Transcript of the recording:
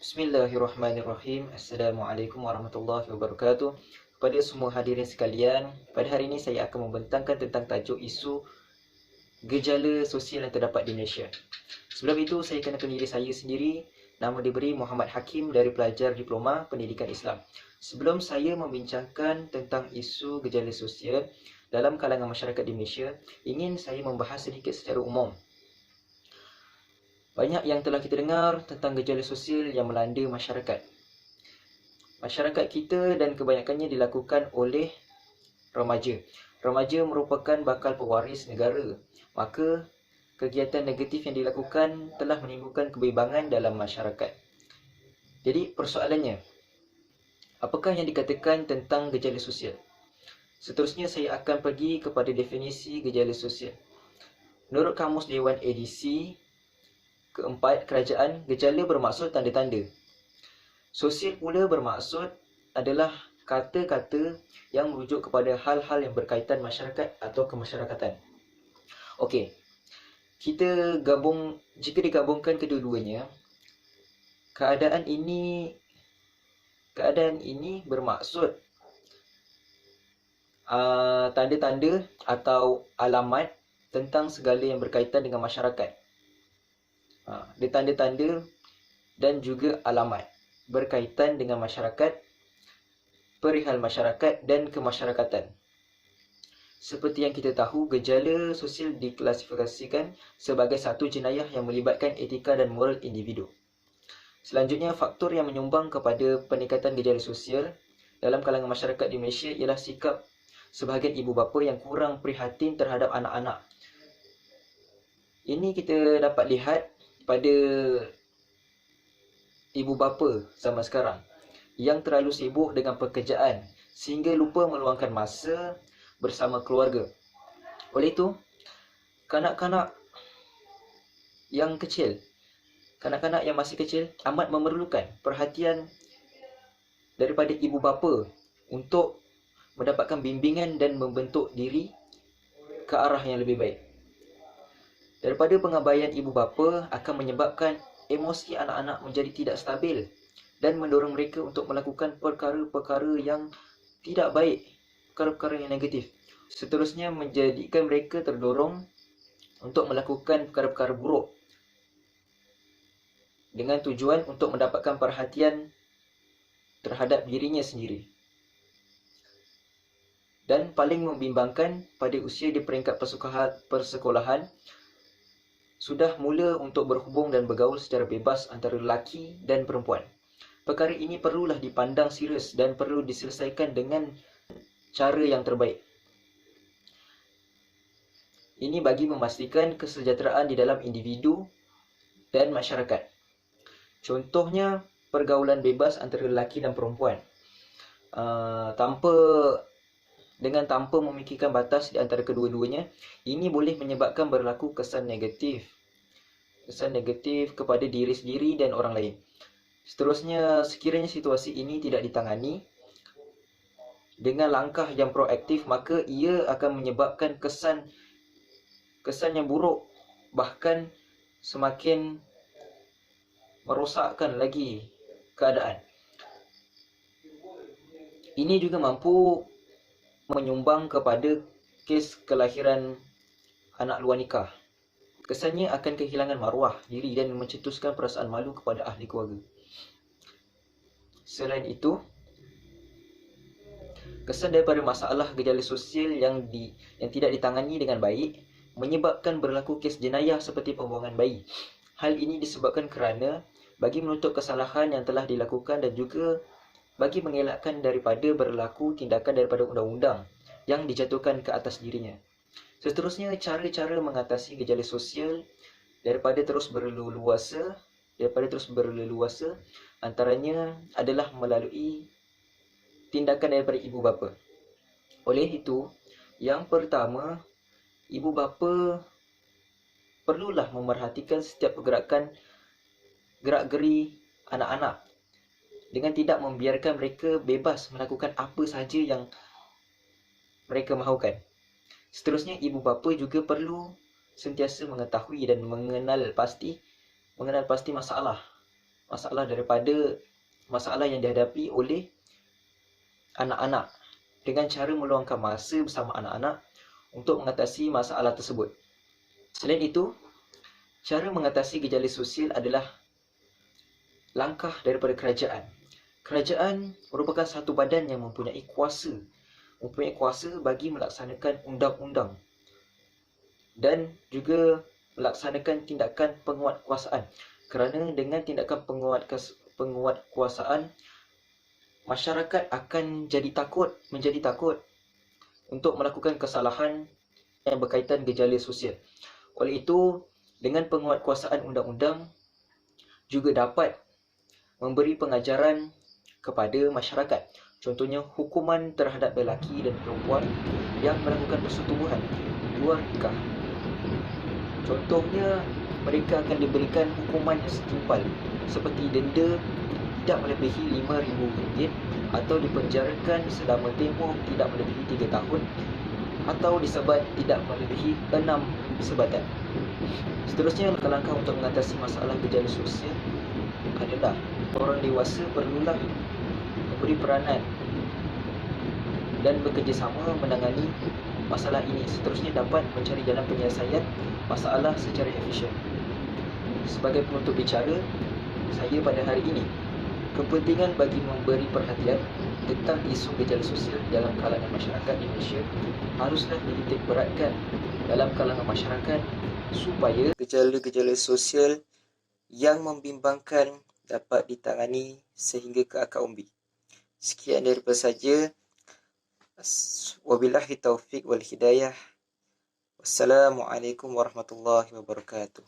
Bismillahirrahmanirrahim. Assalamualaikum warahmatullahi wabarakatuh. Kepada semua hadirin sekalian, pada hari ini saya akan membentangkan tentang tajuk isu gejala sosial yang terdapat di Malaysia. Sebelum itu, saya kenalkan diri saya sendiri. Nama diberi Muhammad Hakim dari pelajar Diploma Pendidikan Islam. Sebelum saya membincangkan tentang isu gejala sosial dalam kalangan masyarakat di Malaysia, ingin saya membahas sedikit secara umum. Banyak yang telah kita dengar tentang gejala sosial yang melanda masyarakat. Masyarakat kita dan kebanyakannya dilakukan oleh remaja. Remaja merupakan bakal pewaris negara. Maka, kegiatan negatif yang dilakukan telah menimbulkan kebimbangan dalam masyarakat. Jadi, persoalannya, apakah yang dikatakan tentang gejala sosial? Seterusnya, saya akan pergi kepada definisi gejala sosial. Menurut Kamus Dewan Edisi keempat kerajaan, gejala bermaksud tanda-tanda. Sosial pula bermaksud adalah kata-kata yang merujuk kepada hal-hal yang berkaitan masyarakat atau kemasyarakatan. Okey, jika digabungkan kedua-duanya, keadaan ini bermaksud tanda-tanda atau alamat tentang segala yang berkaitan dengan masyarakat. Dia tanda-tanda dan juga alamat berkaitan dengan masyarakat, perihal masyarakat dan kemasyarakatan. Seperti yang kita tahu, gejala sosial diklasifikasikan sebagai satu jenayah yang melibatkan etika dan moral individu. Selanjutnya, faktor yang menyumbang kepada peningkatan gejala sosial dalam kalangan masyarakat di Malaysia ialah sikap sebahagian ibu bapa yang kurang prihatin terhadap anak-anak. Ini kita dapat lihat pada ibu bapa zaman sekarang yang terlalu sibuk dengan pekerjaan sehingga lupa meluangkan masa bersama keluarga. Oleh itu, kanak-kanak yang masih kecil amat memerlukan perhatian daripada ibu bapa untuk mendapatkan bimbingan dan membentuk diri ke arah yang lebih baik. Daripada pengabaian ibu bapa akan menyebabkan emosi anak-anak menjadi tidak stabil dan mendorong mereka untuk melakukan perkara-perkara yang tidak baik, perkara-perkara yang negatif. Seterusnya, menjadikan mereka terdorong untuk melakukan perkara-perkara buruk dengan tujuan untuk mendapatkan perhatian terhadap dirinya sendiri. Dan paling membimbangkan, pada usia di peringkat persekolahan, sudah mula untuk berhubung dan bergaul secara bebas antara lelaki dan perempuan. Perkara ini perlulah dipandang serius dan perlu diselesaikan dengan cara yang terbaik. Ini bagi memastikan kesejahteraan di dalam individu dan masyarakat. Contohnya, pergaulan bebas antara lelaki dan perempuan. Tanpa memikirkan batas di antara kedua-duanya, ini boleh menyebabkan berlaku kesan negatif kepada diri sendiri dan orang lain. Seterusnya, sekiranya situasi ini tidak ditangani dengan langkah yang proaktif, maka ia akan menyebabkan kesan yang buruk, bahkan semakin merosakkan lagi keadaan. Ini juga mampu menyumbang kepada kes kelahiran anak luar nikah. Kesannya akan kehilangan maruah diri dan mencetuskan perasaan malu kepada ahli keluarga. Selain itu, kesan daripada masalah gejala sosial yang tidak ditangani dengan baik menyebabkan berlaku kes jenayah seperti pembuangan bayi. Hal ini disebabkan kerana bagi menutup kesalahan yang telah dilakukan dan juga bagi mengelakkan daripada berlaku tindakan daripada undang-undang yang dijatuhkan ke atas dirinya. Seterusnya, cara-cara mengatasi gejala sosial daripada terus berleluasa antaranya adalah melalui tindakan daripada ibu bapa. Oleh itu, yang pertama, ibu bapa perlulah memerhatikan setiap gerak-geri anak-anak dengan tidak membiarkan mereka bebas melakukan apa sahaja yang mereka mahukan. Seterusnya, ibu bapa juga perlu sentiasa mengetahui dan mengenal pasti masalah masalah yang dihadapi oleh anak-anak dengan cara meluangkan masa bersama anak-anak untuk mengatasi masalah tersebut. Selain itu, cara mengatasi gejala sosial adalah langkah daripada kerajaan. Kerajaan merupakan satu badan yang mempunyai kuasa bagi melaksanakan undang-undang dan juga melaksanakan tindakan penguatkuasaan. Kerana dengan tindakan penguatkuasaan, masyarakat akan menjadi takut untuk melakukan kesalahan yang berkaitan gejala sosial. Oleh itu, dengan penguatkuasaan undang-undang juga dapat memberi pengajaran kepada masyarakat. Contohnya, hukuman terhadap lelaki dan perempuan yang melakukan persetubuhan di luar nikah. Contohnya, mereka akan diberikan hukuman yang setimpal seperti denda tidak melebihi RM5,000 atau dipenjarakan selama tempoh tidak melebihi 3 tahun atau disebat tidak melebihi 6 sebatan. Seterusnya, langkah-langkah untuk mengatasi masalah gejala sosial adalah orang dewasa perlulah memberi peranan dan bekerjasama menangani masalah ini. Seterusnya, dapat mencari jalan penyelesaian masalah secara efisien. Sebagai penutup bicara saya pada hari ini, kepentingan bagi memberi perhatian tentang isu gejala sosial dalam kalangan masyarakat Indonesia haruslah dititik beratkan dalam kalangan masyarakat supaya gejala-gejala sosial yang membimbangkan dapat ditangani sehingga ke akar umbi. Sekian daripada saya. Wabillahi taufiq wal hidayah. Wassalamualaikum warahmatullahi wabarakatuh.